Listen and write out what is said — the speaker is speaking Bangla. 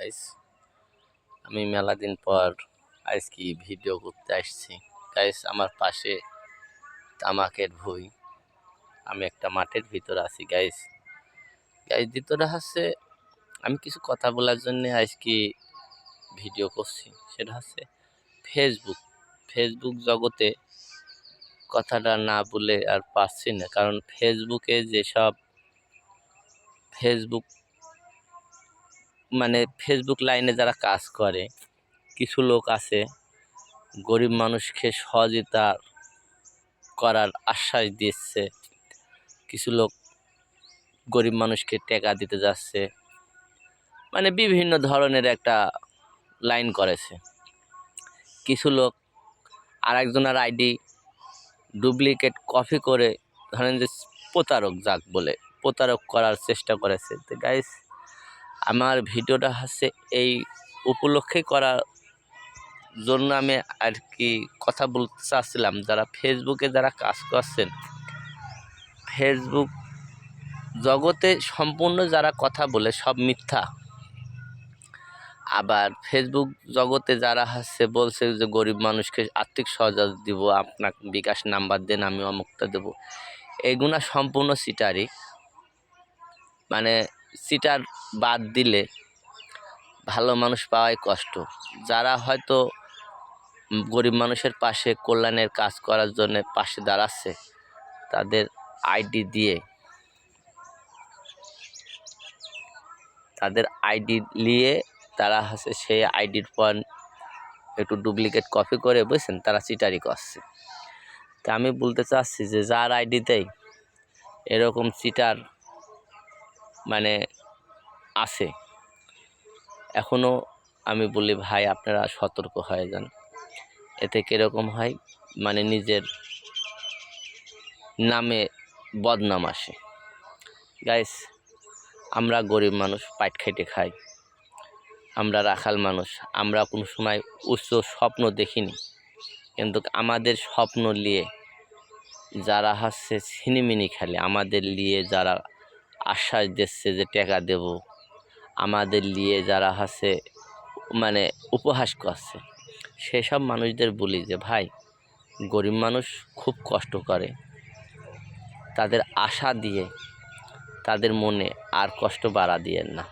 গাইস, আমি মেলা দিন পর আজকে ভিডিও করতে আসছি। গাইস, আমার পাশে তামাকের ভুঁই, আমি একটা মাঠের ভিতরে আছি। গাইস ভিতরে হচ্ছে আমি কিছু কথা বলার জন্য আজকে ভিডিও করছি। সেটা হচ্ছে ফেসবুক জগতে কথাটা না বলে আর পারছি না, কারণ ফেসবুকে যেসব ফেসবুক লাইনে যারা কাজ করে, কিছু লোক আছে গরিব মানুষকে সহযোগিতা করার আশ্বাস দিচ্ছে, কিছু লোক গরিব মানুষকে টাকা দিতে যাচ্ছে, বিভিন্ন ধরনের একটা লাইন করেছে। কিছু লোক আর একজনের আইডি ডুপ্লিকেট কপি করে, ধরেন যে প্রতারক, যাক বলে প্রতারক করার চেষ্টা করেছে। তো গাইস, আমার ভিডিওটা হচ্ছে এই উপলক্ষে করার জন্য আমি আর কি কথা বলতে চাচ্ছিলাম। যারা ফেসবুকে যারা কাজ করছেন, ফেসবুক জগতে সম্পূর্ণ যারা কথা বলে সব মিথ্যা। আবার ফেসবুক জগতে যারা বলছে যে গরিব মানুষকে আর্থিক সহযোগিতা দিব, আপনাকে বিকাশ নাম্বার দেন, আমি অমুকটা দেবো, এগুলা সম্পূর্ণ সিটারি। সিটার বাদ দিলে ভালো মানুষ পাওয়াই কষ্ট। যারা হয়তো গরিব মানুষের পাশে কল্যাণের কাজ করার জন্য পাশে দাঁড়াচ্ছে, তাদের আইডি নিয়ে তারা সেই আইডির পর একটু ডুপ্লিকেট কপি করে, বুঝছেন, তারা চিটারি করছে। তা আমি বলতে চাচ্ছি যে যার আইডিতেই এরকম চিটার আছে, এখনও আমি বলি ভাই, আপনারা সতর্ক হয়ে যান। এতে কীরকম হয়, নিজের নামে বদনাম আসে। গাইস, আমরা গরিব মানুষ, পাট খেটে খাই, আমরা রাখাল মানুষ, আমরা কোনো সময় উচ্চ স্বপ্ন দেখিনি, কিন্তু আমাদের স্বপ্ন নিয়ে যারা ছিনিমিনি খেলে, আমাদের নিয়ে যারা আশ্বাস দিচ্ছে যে টাকা দেব, আমাদের নিয়ে যারা উপহাস করছে, সেসব মানুষদের বলি যে ভাই, গরিব মানুষ খুব কষ্ট করে, তাদের আশা দিয়ে তাদের মনে আর কষ্ট বাড়া দিয়েন না।